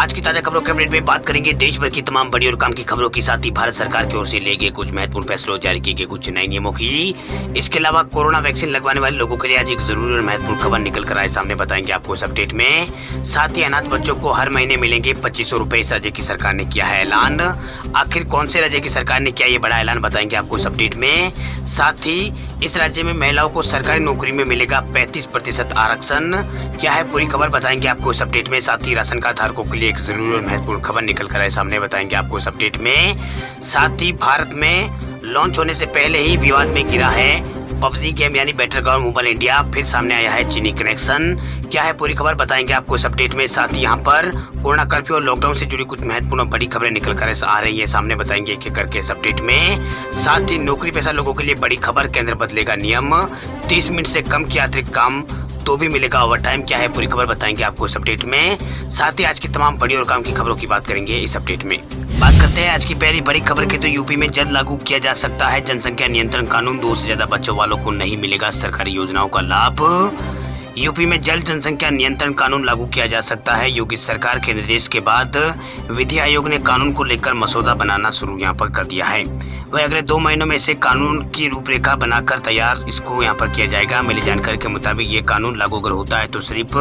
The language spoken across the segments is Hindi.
आज की ताजा खबरों के अपडेट में बात करेंगे देश भर की तमाम बड़ी और काम की खबरों के साथ ही भारत सरकार की ओर से लिए गए कुछ महत्वपूर्ण फैसलों, जारी किए गए कुछ नए नियमों की। इसके अलावा कोरोना वैक्सीन लगवाने वाले लोगों के लिए आज एक जरूरी और महत्वपूर्ण खबर निकल कर आए सामने, बताएंगे आपको इस अपडेट में। साथ ही अनाथ बच्चों को हर महीने मिलेंगे 2500 रुपए, इस राज्य की सरकार ने किया है ऐलान। आखिर कौन से राज्य की सरकार ने किया ये बड़ा ऐलान, बताएंगे आपको इस अपडेट में। साथ ही इस राज्य में महिलाओं को सरकारी नौकरी में मिलेगा 35% आरक्षण, क्या है पूरी खबर बताएंगे आपको इस अपडेट में। साथ ही राशन कार्ड धारकों के लिए एक जरूरी और महत्वपूर्ण खबर निकल कर आए सामने, बताएंगे आपको इस अपडेट में। साथ ही भारत में लॉन्च होने से पहले ही विवाद में गिरा है पबजी गेम यानी बैटलग्राउंड मोबाइल इंडिया, फिर सामने आया है चीनी कनेक्शन, क्या है पूरी खबर बताएंगे आपको इस अपडेट में। साथ ही यहाँ पर कोरोना कर्फ्यू और लॉकडाउन से जुड़ी कुछ महत्वपूर्ण बड़ी खबरें निकल कर आ रही है सामने, बताएंगे एक एक करके इस अपडेट में। साथ ही नौकरी पेशा लोगों के लिए बड़ी खबर, केंद्र बदलेगा नियम, 30 मिनट से कम किया अतिरिक्त काम तो भी मिलेगा ओवर टाइम, क्या है पूरी खबर बताएंगे आपको इस अपडेट में। साथ ही आज की तमाम बड़ी और काम की खबरों की बात करेंगे इस अपडेट में। बात करते हैं आज की पहली बड़ी खबर की, तो यूपी में जल्द लागू किया जा सकता है जनसंख्या नियंत्रण कानून, 2 से ज्यादा बच्चों वालों को नहीं मिलेगा सरकारी योजनाओं का लाभ। यूपी में जल्द जनसंख्या नियंत्रण कानून लागू किया जा सकता है। योगी सरकार के निर्देश के बाद विधि आयोग ने कानून को लेकर मसौदा बनाना शुरू यहाँ पर कर दिया है। वह अगले 2 महीनों में से कानून की रूपरेखा बनाकर तैयार इसको यहाँ पर किया जाएगा। मिली जानकारी के मुताबिक ये कानून लागू अगर होता है तो सिर्फ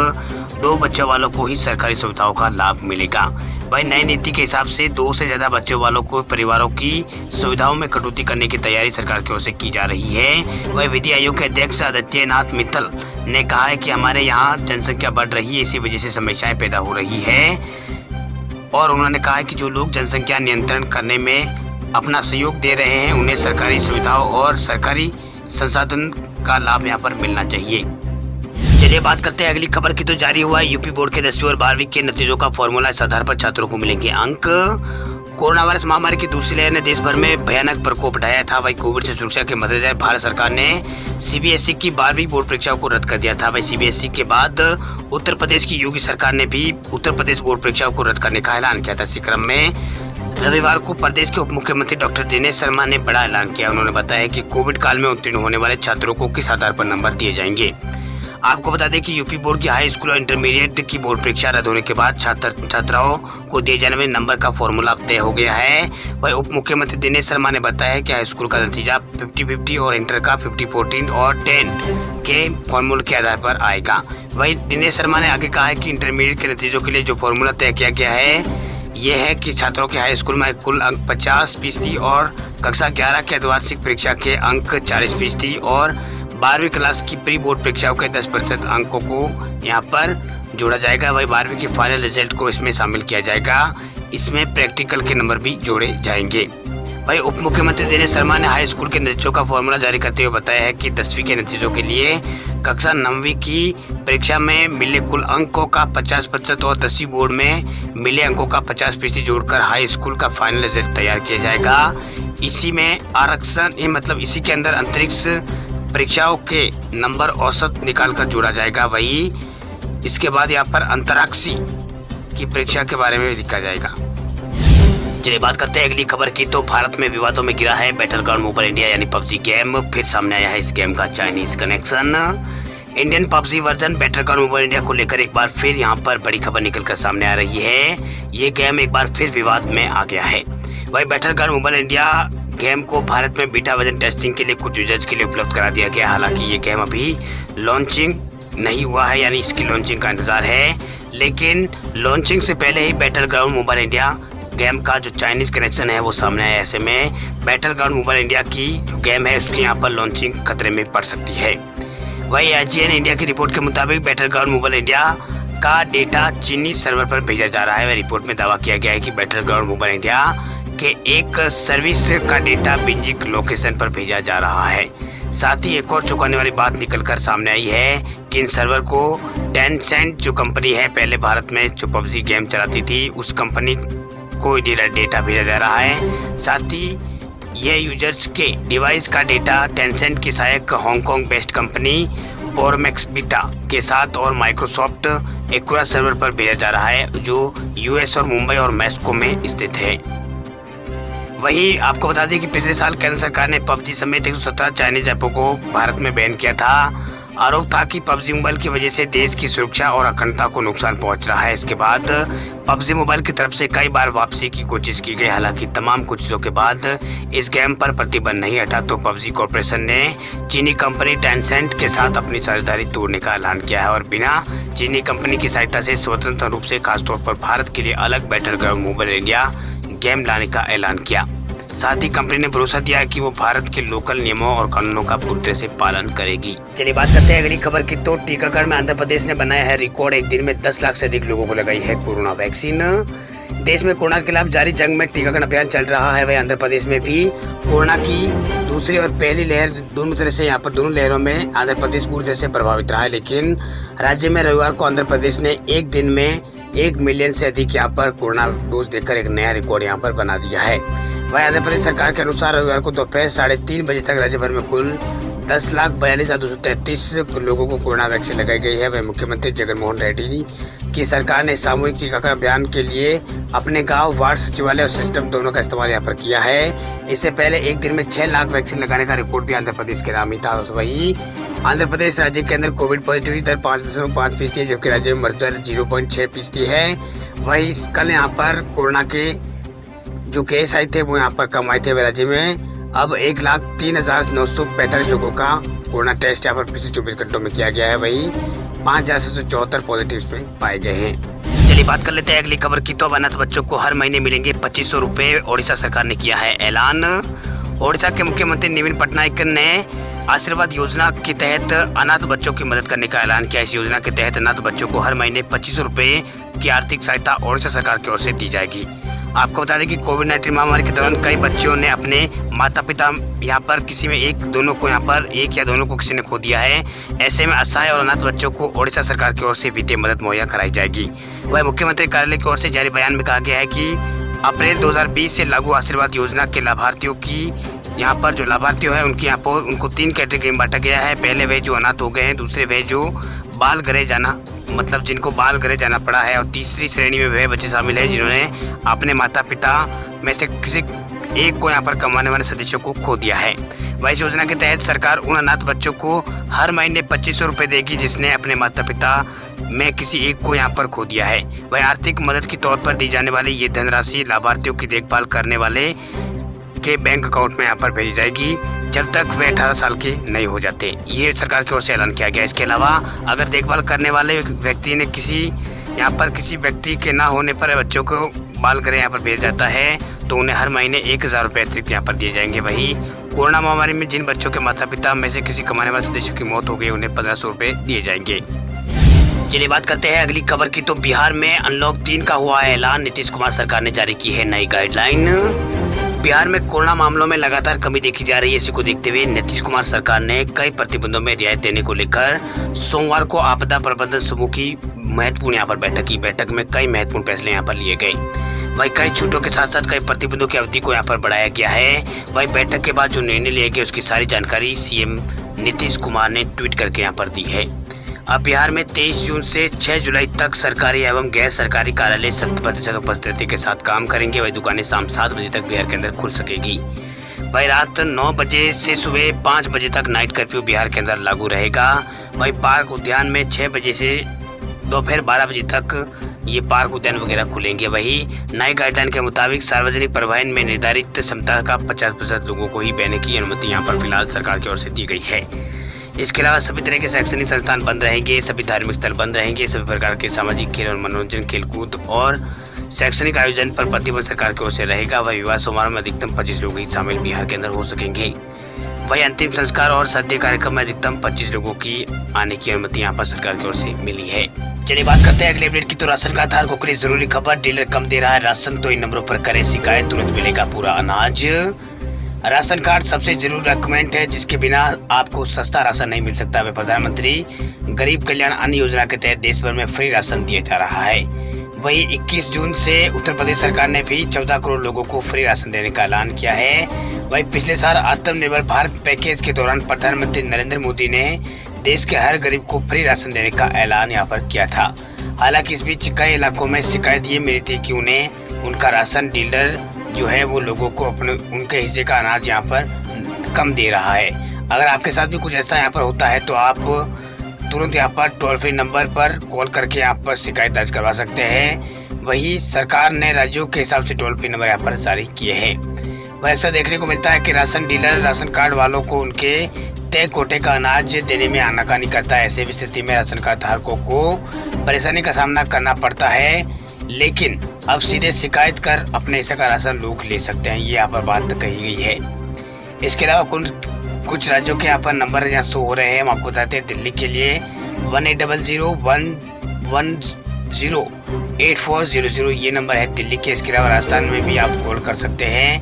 2 बच्चों वालों को ही सरकारी सुविधाओं का लाभ मिलेगा। वही नई नीति के हिसाब से 2 से ज्यादा बच्चों वालों को परिवारों की सुविधाओं में कटौती करने की तैयारी सरकार की ओर से की जा रही है। वही विधि आयोग के अध्यक्ष आदित्यनाथ मित्तल ने कहा है कि हमारे यहाँ जनसंख्या बढ़ रही है, इसी वजह से समस्याएं पैदा हो रही है। और उन्होंने कहा है कि जो लोग जनसंख्या नियंत्रण करने में अपना सहयोग दे रहे हैं उन्हें सरकारी सुविधाओं और सरकारी संसाधन का लाभ यहाँ पर मिलना चाहिए। चलिए बात करते हैं अगली खबर की, तो जारी हुआ यूपी बोर्ड के 10वीं और 12वीं के नतीजों का फॉर्मूला, इस आधार पर छात्रों को मिलेंगे अंक। कोरोना वायरस महामारी की दूसरी लहर ने देश भर में भयानक प्रकोप ढाया था। वही कोविड से सुरक्षा के मद्देनजर भारत सरकार ने सीबीएसई की 12वीं बोर्ड परीक्षाओं को रद्द कर दिया था। वही सीबीएसई के बाद उत्तर प्रदेश की योगी सरकार ने भी उत्तर प्रदेश बोर्ड परीक्षाओं को रद्द करने का ऐलान किया था। इसी क्रम में रविवार को प्रदेश के उप मुख्यमंत्री डॉक्टर दिनेश शर्मा ने बड़ा ऐलान किया। उन्होंने बताया कि कोविड काल में उत्तीर्ण होने वाले छात्रों को किस आधार पर नंबर दिए जाएंगे। आपको बता दें कि यूपी बोर्ड की हाई स्कूल और इंटरमीडिएट की बोर्ड परीक्षा रद्द होने के बाद छात्राओं को दिए जाने वाले नंबर का फॉर्मूला तय हो गया है। वही उप मुख्यमंत्री दिनेश शर्मा ने बताया कि हाई स्कूल का नतीजा 50-50 और इंटर का 50-14 और 10 के फॉर्मूले के आधार पर आएगा। वही दिनेश शर्मा ने आगे कहा है कि इंटरमीडिएट के नतीजों के लिए जो फॉर्मूला तय किया गया है ये है कि छात्रों के हाई स्कूल में कुल अंक 50% और कक्षा 11 के अर्धवार्षिक परीक्षा के अंक 40% और 12वीं क्लास की प्री बोर्ड परीक्षाओं के 10% अंकों को यहाँ पर जोड़ा जाएगा। वही 12वीं के फाइनल रिजल्ट को इसमें शामिल किया जाएगा। इसमें प्रैक्टिकल के नंबर भी जोड़े जाएंगे। वही उप मुख्यमंत्री दिनेश शर्मा ने हाई स्कूल के नतीजों का फॉर्मूला जारी करते हुए बताया है कि 10वीं के नतीजों के लिए कक्षा 9वीं की परीक्षा में मिले कुल अंकों का 50% और 10वीं बोर्ड में मिले अंकों का 50% जोड़कर हाई स्कूल का फाइनल रिजल्ट तैयार किया जाएगा। इसी में आरक्षण मतलब इसी के अंदर अंतरिक्ष परीक्षाओं के नंबर औसत निकालकर जोड़ा जाएगा। वही इसके बाद यहाँ पर अंतराक्षी की परीक्षा के बारे में लिखा जाएगा। चलिए बात करते हैं अगली खबर की, तो भारत में विवादों में गिरा है बैटलग्राउंड मोबाइल इंडिया यानी पबजी गेम, फिर सामने आया है इस गेम का Chinese connection. Indian PUBG version Battleground mobile India को लेकर एक बार फिर यहाँ पर बड़ी खबर निकलकर सामने आ रही है। ये गेम एक बार फिर विवाद में आ गया है। वही बैटलग्राउंड मोबाइल इंडिया गेम को भारत में बीटा वर्जन टेस्टिंग के लिए कुछ यूजर्स के लिए उपलब्ध करा दिया गया। हालांकि ये गेम अभी लॉन्चिंग नहीं हुआ है, यानी इसकी लॉन्चिंग का इंतजार है। लेकिन लॉन्चिंग से पहले ही बैटलग्राउंड मोबाइल इंडिया गेम का जो चाइनीज कनेक्शन है वो सामने आया। ऐसे में बैटलग्राउंड मोबाइल इंडिया की जो गेम है उसकी यहाँ पर लॉन्चिंग खतरे में पड़ सकती है। वही IGN इंडिया की रिपोर्ट के मुताबिक बैटलग्राउंड मोबाइल इंडिया का डेटा चीनी सर्वर पर भेजा जा रहा है। रिपोर्ट में दावा किया गया है कि बैटलग्राउंड मोबाइल इंडिया के एक सर्विस का डेटा बीजिंग लोकेशन पर भेजा जा रहा है। साथ ही एक और चौंकाने वाली बात निकलकर सामने आई है कि इन सर्वर को टेंसेंट जो कंपनी है पहले भारत में जो पबजी गेम चलाती थी उस कंपनी को डेटा भेजा जा रहा है। साथ ही यह यूजर्स के डिवाइस का डेटा टेंसेंट की सहायक हांगकांग बेस्ड कंपनी बोरमैक्स बीटा के साथ और माइक्रोसॉफ्ट एक्वा सर्वर पर भेजा जा रहा है जो यूएस और मुंबई और मैस्को में स्थित है। वही आपको बता दें कि पिछले साल केंद्र सरकार ने पबजी समेत 117 चाइनीज ऐपों को भारत में बैन किया था। आरोप था कि पबजी मोबाइल की वजह से देश की सुरक्षा और अखंडता को नुकसान पहुंच रहा है। इसके बाद पबजी मोबाइल की तरफ से कई बार वापसी की कोशिश की गई। हालांकि तमाम कोशिशों के बाद इस गेम पर प्रतिबंध नहीं हटा तो पबजी कॉर्पोरेशन ने चीनी कंपनी टेंसेंट के साथ अपनी साझेदारी तोड़ने का ऐलान किया है और बिना चीनी कंपनी की सहायता से स्वतंत्र रूप से खासतौर पर भारत के लिए अलग battle ground mobile India game लाने का ऐलान किया। साथ ही कंपनी ने भरोसा दिया कि वो भारत के लोकल नियमों और कानूनों का पूरी तरह से पालन करेगी। चलिए बात करते हैं अगली खबर की। तो टीकाकरण में आंध्र प्रदेश ने बनाया है रिकॉर्ड। एक दिन में 10 लाख से अधिक लोगों को लगाई है कोरोना वैक्सीन। देश में कोरोना के खिलाफ जारी जंग में टीकाकरण अभियान चल रहा है। वही आंध्र प्रदेश में भी कोरोना की दूसरी और पहली लहर दोनों तरह से यहाँ पर दोनों लहरों में आंध्र प्रदेश पूरी तरह से प्रभावित रहा है। लेकिन राज्य में रविवार को आंध्र प्रदेश ने एक दिन में 1 मिलियन से अधिक यहाँ पर कोरोना डोज देकर एक नया रिकॉर्ड यहाँ पर बना दिया है। वहीं आंध्र प्रदेश सरकार के अनुसार रविवार को दोपहर 3:30 बजे तक राज्य भर में कुल 10,42,233 लोगों को कोरोना वैक्सीन लगाई गई है। वहीं मुख्यमंत्री जगनमोहन रेड्डी की सरकार ने सामूहिक टीकाकरण अभियान के लिए अपने गांव, वार्ड सचिवालय और सिस्टम दोनों का इस्तेमाल यहाँ पर किया है। इससे पहले एक दिन में 6 लाख वैक्सीन लगाने का रिकॉर्ड भी आंध्र प्रदेश के नाम ही था। वही आंध्र प्रदेश राज्य के अंदर कोविड पॉजिटिविटी दर 5.5% है, जबकि राज्य में मृत्यु दर 0.6% है। वही कल यहाँ पर कोरोना के जो केस आए थे वो यहाँ पर कम आए थे। राज्य में अब 1,03,945 लोगों का कोरोना टेस्ट यहाँ पर पिछले 24 घंटों में किया गया है। वही 5,774 पॉजिटिव में पाए गए हैं। चलिए बात कर लेते हैं अगली खबर की। तो अब अनाथ बच्चों को हर महीने मिलेंगे 2500 रुपए। ओडिशा सरकार ने किया है ऐलान। ओडिशा के मुख्यमंत्री नवीन पटनायक ने आशीर्वाद योजना के तहत अनाथ बच्चों की मदद करने का ऐलान किया। इस योजना के तहत अनाथ बच्चों को हर महीने 2500 रुपए की आर्थिक सहायता ओडिशा सरकार की ओर से दी जाएगी। आपको बता दें कि कोविड-19 महामारी के दौरान कई बच्चों ने अपने माता पिता यहाँ पर किसी में एक या दोनों को किसी ने खो दिया है। ऐसे में असहाय और अनाथ बच्चों को ओडिशा सरकार की ओर से वित्तीय मदद मुहैया कराई जाएगी। वह मुख्यमंत्री कार्यालय की ओर से जारी बयान में कहा गया है कि अप्रैल 2020 से लागू आशीर्वाद योजना के लाभार्थियों की यहाँ पर जो लाभार्थी है उनको 3 कैटेगरी में बांटा गया है। पहले वे जो अनाथ हो गए हैं, दूसरे वे जो बाल गृह जाना जिनको बाल गृह जाना पड़ा है, और तीसरी श्रेणी में वह बच्चे शामिल हैं जिन्होंने अपने माता पिता में से किसी एक को यहाँ पर कमाने वाले सदस्यों को खो दिया है। वह इस योजना के तहत सरकार उन अनाथ बच्चों को हर महीने 2500 रुपए देगी जिसने अपने माता पिता में किसी एक को यहाँ पर खो दिया है। वह आर्थिक मदद के तौर पर दी जाने वाली ये धनराशि लाभार्थियों की देखभाल करने वाले के बैंक अकाउंट में यहाँ पर भेजी जाएगी जब तक वे 18 साल के नहीं हो जाते। ये सरकार की ओर से ऐलान किया गया। इसके अलावा अगर देखभाल करने वाले व्यक्ति ने किसी व्यक्ति के ना होने पर बच्चों को बाल गृह यहाँ पर भेजा जाता है तो उन्हें हर महीने 1000 रुपये अतिरिक्त यहाँ पर दिए जाएंगे। वही कोरोना महामारी में जिन बच्चों के माता पिता में से किसी कमाने वाले सदस्य की मौत हो गई उन्हें 1500 रुपये दिए जाएंगे। चलिए बात करते हैं अगली खबर की। तो बिहार में अनलॉक 3 का हुआ है ऐलान। नीतीश कुमार सरकार ने जारी की है नई गाइडलाइन। बिहार में कोरोना मामलों में लगातार कमी देखी जा रही है। इसी को देखते हुए नीतीश कुमार सरकार ने कई प्रतिबंधों में रियायत देने को लेकर सोमवार को आपदा प्रबंधन समूह की महत्वपूर्ण यहाँ पर बैठक में कई महत्वपूर्ण फैसले यहाँ पर लिए गए। वही कई छूटों के साथ साथ कई प्रतिबंधों की अवधि को यहाँ पर बढ़ाया गया है। वही बैठक के बाद जो निर्णय लिए गए उसकी सारी जानकारी सीएम नीतीश कुमार ने ट्वीट करके यहाँ पर दी है। अब बिहार में 23 जून से 6 जुलाई तक सरकारी एवं गैर सरकारी कार्यालय 100% उपस्थिति के साथ काम करेंगे। वही दुकानें शाम 7 बजे तक बिहार के अंदर खुल सकेगी। वही रात 9 बजे से सुबह 5 बजे तक नाइट कर्फ्यू बिहार के अंदर लागू रहेगा। वही पार्क उद्यान में 6 बजे से दोपहर 12 बजे तक ये पार्क उद्यान वगैरह खुलेंगे। वही नई गाइडलाइन के मुताबिक सार्वजनिक परिवहन में निर्धारित क्षमता का 50% लोगों को ही बहने की अनुमति यहाँ पर फिलहाल सरकार की ओर से दी गई है। इसके अलावा सभी तरह के शैक्षणिक संस्थान बंद रहेंगे, सभी धार्मिक स्थल बंद रहेंगे, सभी प्रकार के सामाजिक खेल और मनोरंजन, खेलकूद और शैक्षणिक आयोजन पर प्रतिबंध सरकार की ओर से रहेगा। वह विवाह समारोह में अधिकतम 25 लोग ही शामिल बिहार के अंदर हो सकेंगे। वही अंतिम संस्कार और श्रद्धेय कार्यक्रम में अधिकतम 25 लोगों की आने की अनुमति यहाँ पर सरकार की ओर से मिली है। चलिए बात करते हैं अगले अपडेट की। तो राशन कार्ड धारकों के लिए जरूरी खबर, डीलर कम दे रहा है राशन तो इन नंबरों पर करें शिकायत, तुरंत मिलेगा पूरा अनाज। राशन कार्ड सबसे जरूरी डॉक्यूमेंट है जिसके बिना आपको सस्ता राशन नहीं मिल सकता। वह प्रधानमंत्री गरीब कल्याण अन्न योजना के तहत देश भर में फ्री राशन दिया जा रहा है। वही 21 जून से उत्तर प्रदेश सरकार ने भी 14 करोड़ लोगों को फ्री राशन देने का ऐलान किया है। वही पिछले साल आत्मनिर्भर भारत पैकेज के दौरान प्रधानमंत्री नरेंद्र मोदी ने देश के हर गरीब को फ्री राशन देने का ऐलान यहाँ पर किया था। हालांकि इस बीच कई इलाकों में शिकायत ये मिली थी कि उन्हें उनका राशन डीलर जो है वो लोगों को उनके हिस्से का अनाज यहाँ पर कम दे रहा है। अगर आपके साथ भी कुछ ऐसा यहाँ पर होता है तो आप तुरंत यहाँ पर टोल फ्री नंबर पर कॉल करके यहाँ पर शिकायत दर्ज करवा सकते हैं। वही सरकार ने राज्यों के हिसाब से टोल फ्री नंबर यहाँ पर जारी किए हैं। वह अक्सर देखने को मिलता है कि राशन डीलर राशन कार्ड वालों को उनके तय कोटे का अनाज देने में आनाकानी करता है। ऐसे स्थिति में राशन कार्ड धारकों को परेशानी का सामना करना पड़ता है, लेकिन अब सीधे शिकायत कर अपने हिस्से का राशन लोग ले सकते हैं। ये यहाँ पर बात कही गई है। इसके अलावा कुछ राज्यों के यहाँ पर नंबर यहाँ शो हो रहे हैं। हम आपको बताते हैं दिल्ली के लिए 1800-110-8400 ये नंबर है दिल्ली के। इसके अलावा राजस्थान में भी आप कॉल कर सकते हैं।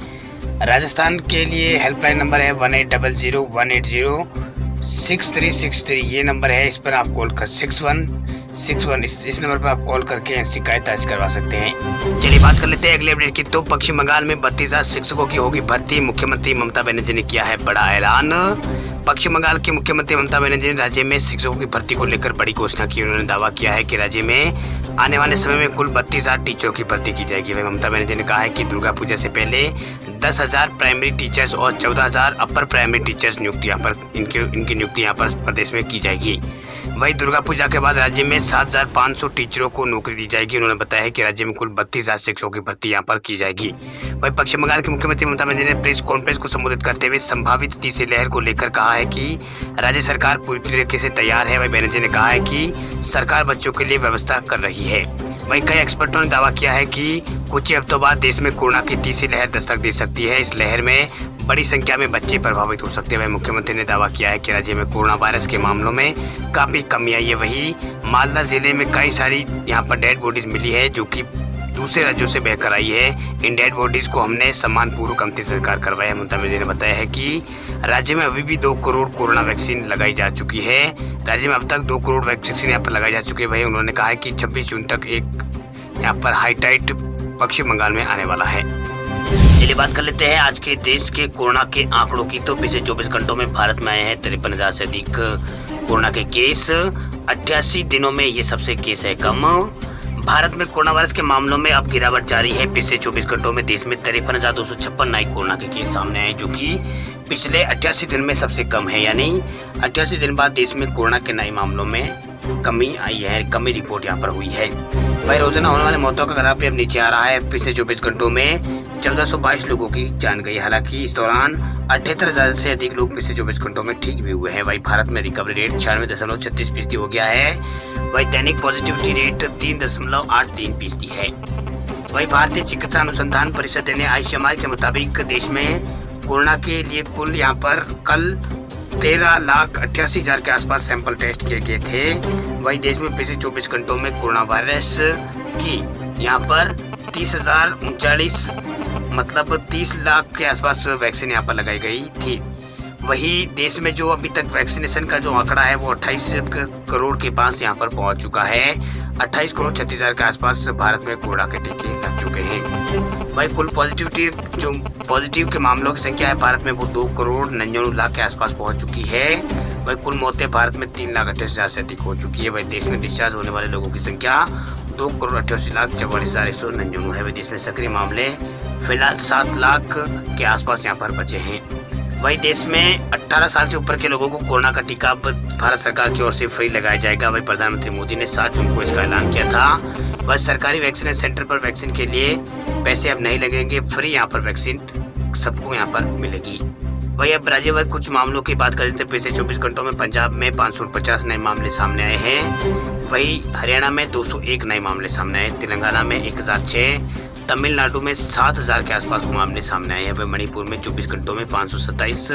राजस्थान के लिए हेल्पलाइन नंबर है 1800-180-6363 ये नंबर है। इस पर आप कॉल कर 6161 इस नंबर पर आप कॉल करके शिकायत दर्ज करवा सकते हैं। चलिए बात कर लेते हैं अगले अपडेट की। तो पश्चिम बंगाल में 32,000 शिक्षकों की होगी भर्ती। मुख्यमंत्री ममता बनर्जी ने किया है बड़ा ऐलान। पश्चिम बंगाल की मुख्यमंत्री ममता बनर्जी ने राज्य में शिक्षकों की भर्ती को लेकर बड़ी घोषणा की। उन्होंने दावा किया है कि राज्य में आने वाले समय में कुल 32,000 टीचरों की भर्ती की जाएगी। वहीं ममता बनर्जी ने कहा है कि दुर्गा पूजा से पहले 10,000 प्राइमरी टीचर्स और 14,000 अपर प्राइमरी टीचर्स नियुक्ति यहाँ पर इनकी नियुक्ति यहाँ पर प्रदेश में की जाएगी। वहीं दुर्गा पूजा के बाद राज्य में 7,500 टीचरों को नौकरी दी जाएगी। उन्होंने बताया है कि राज्य में कुल 32,000 शिक्षकों की भर्ती यहाँ पर की जाएगी। वहीं पश्चिम बंगाल के मुख्यमंत्री ममता बनर्जी ने प्रेस कॉन्फ्रेंस को संबोधित करते हुए संभावित तीसरी लहर को लेकर कहा है कि राज्य सरकार पूरी तरीके से तैयार है। वहीं बनर्जी ने कहा है कि सरकार बच्चों के लिए व्यवस्था कर रही है। वहीं कई एक्सपर्टों ने दावा किया है कि कुछ ही हफ्तों बाद देश में कोरोना की तीसरी लहर दस्तक दे सकती है। इस लहर में बड़ी संख्या में बच्चे प्रभावित हो सकते हैं। वहीं मुख्यमंत्री ने दावा किया है कि राज्य में कोरोना वायरस के मामलों में काफी कमी आई है। वहीं मालदा जिले में कई सारी यहाँ पर डेड बॉडीज मिली है जो कि दूसरे राज्यों से बहकर आई है। इन डेड बॉडीज को हमने सम्मानपूर्वक अंतिम संस्कार करवाया है। ममता बनर्जी ने बताया है कि राज्य में अभी भी 2 करोड़ कोरोना वैक्सीन लगाई जा चुकी है। राज्य में अब तक 2 करोड़ वैक्सीन यहाँ पर लगाई जा चुकी है। वहीं उन्होंने कहा है कि 26 जून तक एक यहाँ पर हाई टाइट पश्चिम बंगाल में आने वाला है। चलिए बात कर लेते हैं आज के देश के कोरोना के आंकड़ों की। तो पिछले 24 घंटों में भारत में आए हैं 53,000 से अधिक कोरोना के केस। 88 दिनों में ये सबसे केस है कम। भारत में कोरोना वायरस के मामलों में अब गिरावट जारी है। पिछले 24 घंटों में देश में 53,256 नए कोरोना के केस सामने आए, जो कि पिछले 88 दिन में सबसे कम है। यानी 88 दिन बाद देश में कोरोना के नए मामलों में कमी आई है, कमी रिपोर्ट यहाँ पर हुई है। वही रोजाना होने वाले मौतों का ग्राफ अब नीचे आ रहा है। पिछले 24 घंटों में 1422 लोगों की जान गई। हालांकि इस दौरान 78,000 से अधिक लोग पिछले 24 घंटों में ठीक भी हुए हैं। वही भारत में रिकवरी रेट 96.36% हो गया है। वही दैनिक पॉजिटिविटी रेट 3.83% है। वही भारतीय चिकित्सा अनुसंधान परिषद यानी ICMR के मुताबिक देश में कोरोना के लिए कुल यहाँ पर कल 13,88,000 के आसपास सैंपल टेस्ट किए गए थे। वही देश में पिछले 24 घंटों में कोरोना वायरस की यहाँ पर 30,039 मतलब 30 लाख के आसपास वैक्सीन यहाँ पर लगाई गई थी। वही देश में जो अभी तक वैक्सीनेशन का जो आंकड़ा है वो 28 करोड़ के पास यहाँ पर पहुंच चुका है। 28,36,000 के आसपास भारत में कोरोना के टीके लग चुके हैं। वही कुल पॉजिटिव के मामलों की संख्या है भारत में वो 2,99,00,000 के आसपास पहुंच चुकी है। वही कुल मौतें भारत में 3,28,000 से अधिक हो चुकी है। वही देश में डिस्चार्ज होने वाले लोगों की संख्या 2,88,44,199 है। वही देश में सक्रिय मामले फिलहाल 7 लाख के आसपास यहाँ पर बचे हैं। वही देश में 18 साल से ऊपर के लोगों को कोरोना का टीका अब भारत सरकार की ओर से फ्री लगाया जाएगा। वही प्रधानमंत्री मोदी ने 7 जून को इसका ऐलान किया था। वह सरकारी वैक्सीनेशन सेंटर पर वैक्सीन के लिए पैसे अब नहीं लगेंगे, फ्री यहाँ पर वैक्सीन सबको यहाँ पर मिलेगी। वही अब राज्यभर कुछ मामलों की बात करें तो पिछले 24 घंटों में पंजाब में 550 नए मामले सामने आए हैं। वही हरियाणा में 201 नए मामले सामने आए, तेलंगाना में 1006, तमिलनाडु में 7,000 के आसपास मामले सामने आए हैं। वही मणिपुर में 24 घंटों में 527,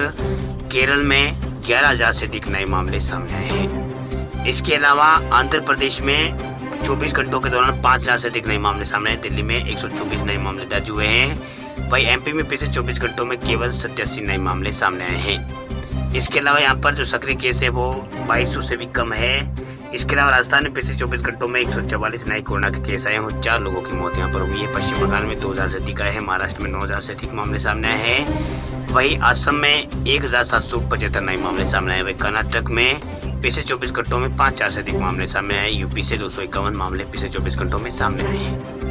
केरल में 11,000 से अधिक नए मामले सामने आए हैं। इसके अलावा आंध्र प्रदेश में 24 घंटों के दौरान 5,000 से अधिक नए मामले सामने आए। दिल्ली में 124 नए मामले दर्ज हुए हैं। वही MP में पिछले 24 घंटों में केवल 87 नए मामले सामने आए हैं। इसके अलावा यहाँ पर जो सक्रिय केस है वो 2200 से भी कम है। इसके अलावा राजस्थान में पिछले 24 घंटों में 144 नए कोरोना के केस आए हैं। 4 लोगों की मौत यहाँ पर हुई है। पश्चिम बंगाल में 2,000 से अधिक आए हैं। महाराष्ट्र में 9,000 से अधिक मामले सामने आए हैं। वही असम में 1,775 नए मामले सामने आए। वही कर्नाटक में पिछले 24 घंटों में 5,000 से अधिक मामले सामने आए। यूपी से 251 मामले पिछले 24 घंटों में सामने आए हैं।